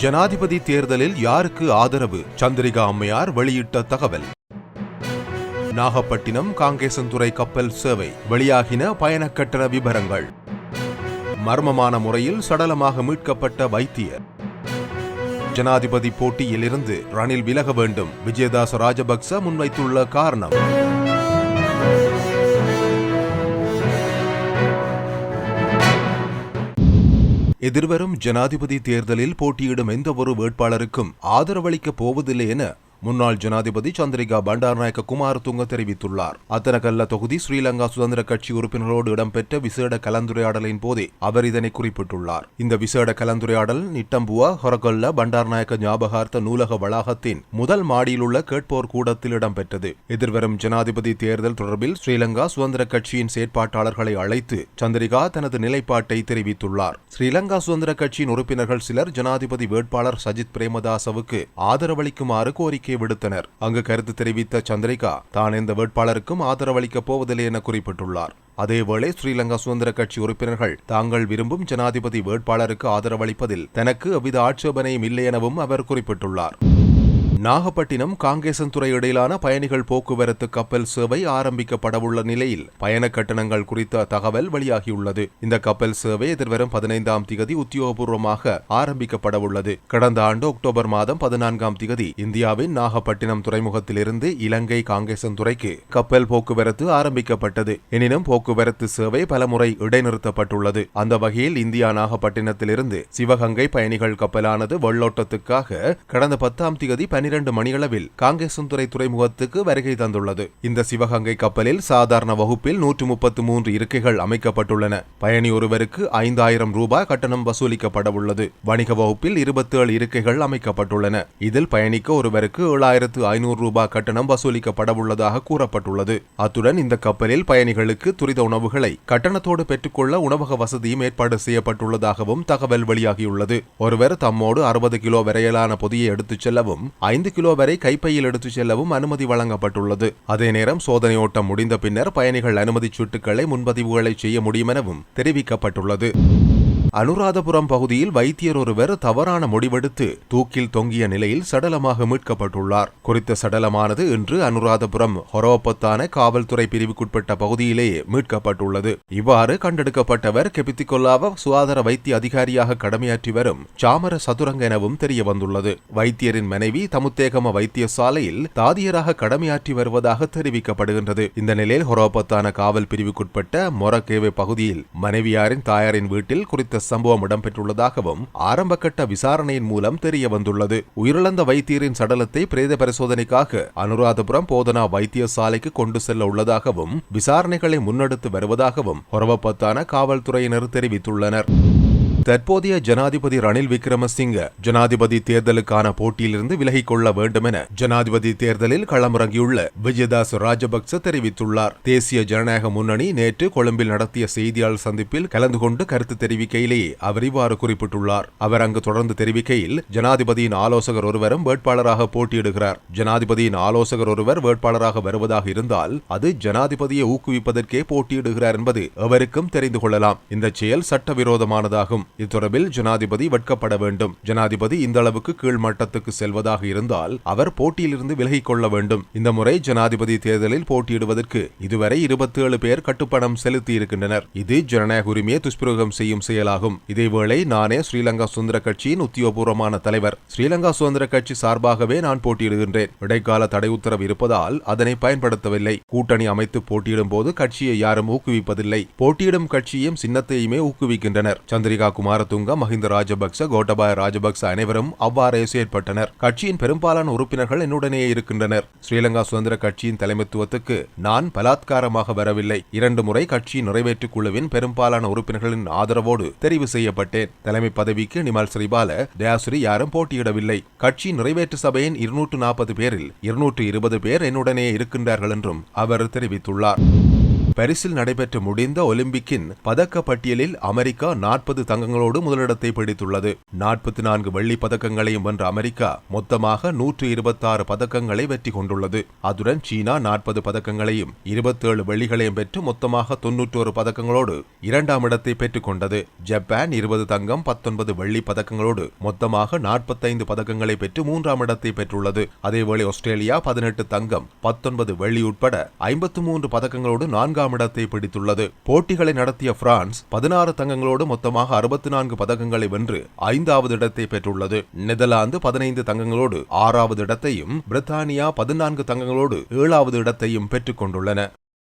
ஜனாதிபதி தேர்தலில் யாருக்கு ஆதரவு? சந்திரிகா அம்மையார் வெளியிட்ட தகவல். நாகப்பட்டினம் காங்கேசன்துறை கப்பல் சேவை வெளியாகின பயண கட்டண விபரங்கள். மர்மமான முறையில் சடலமாக மீட்கப்பட்ட வைத்தியர். ஜனாதிபதி போட்டியில் இருந்து ரணில் விலக வேண்டும், விஜயதாச ராஜபக்ச முன்வைத்துள்ள காரணம். எதிர்வரும் ஜனாதிபதி தேர்தலில் போட்டியிடும் எந்தவொரு வேட்பாளருக்கும் ஆதரவளிக்கப் போவதில்லை என முன்னாள் ஜனாதிபதி சந்திரிகா பண்டாரநாயக்க குமாரதுங்க தெரிவித்துள்ளார். அத்தனகல்ல தொகுதி ஸ்ரீலங்கா சுதந்திர கட்சி உறுப்பினர்களோடு இடம்பெற்ற விசேட கலந்துரையாடலின் போதே அவர் இதனை குறிப்பிட்டுள்ளார். இந்த விசேட கலந்துரையாடல் நிட்டம்புவா ஹொரகொல்ல பண்டாரநாயக்க ஞாபகார்த்த நூலக வளாகத்தின் முதல் மாடியில் உள்ள கேட்போர் கூடத்தில் இடம்பெற்றது. எதிர்வரும் ஜனாதிபதி தேர்தல் தொடர்பில் ஸ்ரீலங்கா சுதந்திர கட்சியின் செயற்பாட்டாளர்களை அழைத்து சந்திரிகா தனது நிலைப்பாட்டை தெரிவித்துள்ளார். ஸ்ரீலங்கா சுதந்திர கட்சியின் உறுப்பினர்கள் சிலர் ஜனாதிபதி வேட்பாளர் சஜித் பிரேமதாசவுக்கு ஆதரவளிக்குமாறு கோரிக்கை விடுத்தனர். அங்கு கருத்து தெரிவித்த சந்திரிகா தான் எந்த வேட்பாளருக்கும் ஆதரவளிக்கப் போவதில்லை என குறிப்பிட்டுள்ளார். அதேவேளை ஸ்ரீலங்கா சுதந்திர கட்சி உறுப்பினர்கள் தாங்கள் விரும்பும் ஜனாதிபதி வேட்பாளருக்கு ஆதரவளிப்பதில் தனக்கு எவ்வித ஆட்சேபனையும் இல்லை எனவும் அவர் குறிப்பிட்டுள்ளார். நாகப்பட்டினம் காங்கேசன்துறை இடையிலான பயணிகள் போக்குவரத்து கப்பல் சேவை ஆரம்பிக்கப்படவுள்ள நிலையில் பயண கட்டணங்கள் குறித்த தகவல் வெளியாகியுள்ளது. இந்த கப்பல் சேவை எதிர்வரும் 15ஆம் திகதி உத்தியோகபூர்வமாக ஆரம்பிக்கப்படவுள்ளது. கடந்த ஆண்டு அக்டோபர் மாதம் 14ஆம் திகதி இந்தியாவின் நாகப்பட்டினம் துறைமுகத்திலிருந்து இலங்கை காங்கேசன்துறைக்கு கப்பல் போக்குவரத்து ஆரம்பிக்கப்பட்டது. எனினும் போக்குவரத்து சேவை பலமுறை இடைநிறுத்தப்பட்டுள்ளது. அந்த வகையில் இந்தியா நாகப்பட்டினத்திலிருந்து சிவகங்கை பயணிகள் கப்பலானது வெள்ளோட்டத்துக்காக கடந்த 10ஆம் திகதி 12 மணியளவில் காங்கேசன்துறை துறைமுகத்துக்கு வருகை தந்துள்ளது. இந்த சிவகங்கை கப்பலில் சாதாரண வகுப்பில் 133 இருக்கைகள் அமைக்கப்பட்டுள்ளன. பயணி ஒருவருக்கு 5000 ரூபாய் கட்டணம் வசூலிக்கப்படவுள்ளது. வணிக வகுப்பில் 27 இருக்கைகள் அமைக்கப்பட்டுள்ளன. இதில் பயணிக்க ஒருவருக்கு 7500 ரூபாய் கட்டணம் வசூலிக்கப்படவுள்ளதாக கூறப்பட்டுள்ளது. அத்துடன் இந்த கப்பலில் பயணிகளுக்கு துரித உணவுகளை கட்டணத்தோடு பெற்றுக்கொள்ள உணவக வசதியும் ஏற்பாடு செய்யப்பட்டுள்ளதாகவும் தகவல் வெளியாகியுள்ளது. ஒருவர் தம்மோடு 60 கிலோ வரையிலான பொதியை எடுத்துச் செல்லவும் 5 கிலோ வரை கைப்பையில் எடுத்துச் செல்லவும் அனுமதி வழங்கப்பட்டுள்ளது. அதே நேரம் சோதனை ஓட்டம் முடிந்த பின்னர் பயணிகள் அனுமதி சீட்டுகளை முன்பதிவுகளை செய்ய முடியும் எனவும் தெரிவிக்கப்பட்டுள்ளது. அனுராதபுரம் பகுதியில் வைத்தியர் ஒருவர் தவறான முடிவெடுத்து தூக்கில் தொங்கிய நிலையில் சடலமாக மீட்கப்பட்டுள்ளார். குறித்த சடலமானது இன்று அனுராதபுரம் ஹொரோப்பத்தான காவல்துறை பிரிவுக்குட்பட்ட பகுதியிலேயே மீட்கப்பட்டுள்ளது. இவ்வாறு கண்டெடுக்கப்பட்டவர் கெபித்திகொல்லாவ சுகாதார வைத்திய அதிகாரியாக கடமையாற்றி வரும் சாமர சதுரங்க எனவும் தெரிய வந்துள்ளது. வைத்தியரின் மனைவி தமுத்தேகம வைத்தியசாலையில் தாதியராக கடமையாற்றி வருவதாக தெரிவிக்கப்படுகின்றது. இந்த நிலையில் ஹொரோப்பத்தான காவல் பிரிவுக்குட்பட்ட மொரகேவே பகுதியில் மனைவியாரின் தாயாரின் வீட்டில் குறித்த சம்பவம் இடம்பெற்றுள்ளதாகவும் ஆரம்பகட்ட விசாரணையின் மூலம் தெரிய வந்துள்ளது. உயிரிழந்த வைத்தியரின் சடலத்தை பிரேத பரிசோதனைக்காக அனுராதபுரம் போதனா வைத்தியசாலைக்கு கொண்டு செல்ல உள்ளதாகவும் விசாரணைகளை முன்னெடுத்து வருவதாகவும் ஹொரவப்பத்தான காவல்துறையினர் தெரிவித்துள்ளனர். தற்போதைய ஜனாதிபதி ரணில் விக்ரமசிங்க ஜனாதிபதி தேர்தலுக்கான போட்டியிலிருந்து விலகிக் கொள்ள வேண்டும் என ஜனாதிபதி தேர்தலில் களமிறங்கியுள்ள விஜயதாச ராஜபக்ச தெரிவித்துள்ளார். தேசிய ஜனநாயக முன்னணி நேற்று கொழும்பில் நடத்திய செய்தியாளர் சந்திப்பில் கலந்து கொண்டு கருத்து தெரிவிக்கையிலேயே அவர் இவ்வாறு குறிப்பிட்டுள்ளார். அவர் அங்கு தொடர்ந்து தெரிவிக்கையில் ஜனாதிபதியின் ஆலோசகர் ஒருவரும் வேட்பாளராக போட்டியிடுகிறார். ஜனாதிபதியின் ஆலோசகர் ஒருவர் வேட்பாளராக வருவதாக இருந்தால் அது ஜனாதிபதியை ஊக்குவிப்பதற்கே போட்டியிடுகிறார் என்பது எவருக்கும் தெரிந்து கொள்ளலாம். இந்த செயல் சட்டவிரோதமானதாகும். இத்தொடர்பில் ஜனாதிபதி வெட்கப்பட வேண்டும். ஜனாதிபதி இந்த அளவுக்கு கீழ்மட்டத்துக்கு செல்வதாக இருந்தால் அவர் போட்டியிலிருந்து விலகிக் கொள்ள வேண்டும். இந்த முறை ஜனாதிபதி தேர்தலில் போட்டியிடுவதற்கு இதுவரை 27 பேர் கட்டுப்பணம் செலுத்தி இருக்கின்றனர். இது ஜனநாயக உரிமையை துஷ்பிரயோகம் செய்யும் செயலாகும். இதேவேளை நானே ஸ்ரீலங்கா சுதந்திர கட்சியின் உத்தியோகபூர்வமான தலைவர். ஸ்ரீலங்கா சுதந்திர கட்சி சார்பாகவே நான் போட்டியிடுகின்றேன். இடைக்கால தடை உத்தரவு இருப்பதால் அதனை பயன்படுத்தவில்லை. கூட்டணி அமைத்து போட்டியிடும் போது கட்சியை யாரும் ஊக்குவிப்பதில்லை. போட்டியிடும் கட்சியும் சின்னத்தையுமே ஊக்குவிக்கின்றனர். சந்திரிகா குமாரதுங்க, மஹிந்த ராஜபக்ச, கோட்டபாய ராஜபக்ச அனைவரும் அவ்வாறே செயற்பட்டனர். கட்சியின் பெரும்பாலான உறுப்பினர்கள் என்னுடனே இருக்கின்றனர். ஸ்ரீலங்கா சுதந்திர கட்சியின் தலைமைத்துவத்துக்கு நான் பலாத்காரமாக வரவில்லை. 2 முறை கட்சியின் நிறைவேற்றுக் குழுவின் பெரும்பாலான உறுப்பினர்களின் ஆதரவோடு தெரிவு செய்யப்பட்டேன். தலைமை பதவிக்கு நிமல் ஸ்ரீபால, தயாஸ்ரீ யாரும் போட்டியிடவில்லை. கட்சி நிறைவேற்று சபையின் 240 பேரில் 220 பேர் என்னுடனே இருக்கின்றார்கள் என்றும் அவர் தெரிவித்துள்ளார். பாரிஸில் நடைபெற்று முடிந்த ஒலிம்பிக்கின் பதக்க பட்டியலில் அமெரிக்கா 40 தங்கங்களோடு முதலிடத்தை பிடித்துள்ளது. 44 வெள்ளி பதக்கங்களையும் வென்ற அமெரிக்கா மொத்தமாக 126 பதக்கங்களை வெற்றி கொண்டுள்ளது. அதுடன் சீனா 40 பதக்கங்களையும் 27 வெள்ளிகளையும் பெற்று மொத்தமாக 91 பதக்கங்களோடு இரண்டாம் இடத்தை பெற்றுக் கொண்டது. ஜப்பான் 20 தங்கம் 19 வெள்ளி பதக்கங்களோடு மொத்தமாக 45 பதக்கங்களை பெற்று மூன்றாம் இடத்தை பெற்றுள்ளது. அதேவேளை ஆஸ்திரேலியா 18 தங்கம் 19 வெள்ளி உட்பட 53 பதக்கங்களோடு நான்காம் இடத்தை பிடித்துள்ளது. போட்டிகளை நடத்திய பிரான்ஸ் 16 தங்கங்களோடு மொத்தமாக 64 பதக்கங்களை வென்று 5வது இடத்தை பெற்றுள்ளது. நெதர்லாந்து 15 தங்கங்களோடு 6வது இடத்தையும், பிரித்தானியா 14 தங்கங்களோடு 7வது இடத்தையும் பெற்றுக் கொண்டுள்ளன.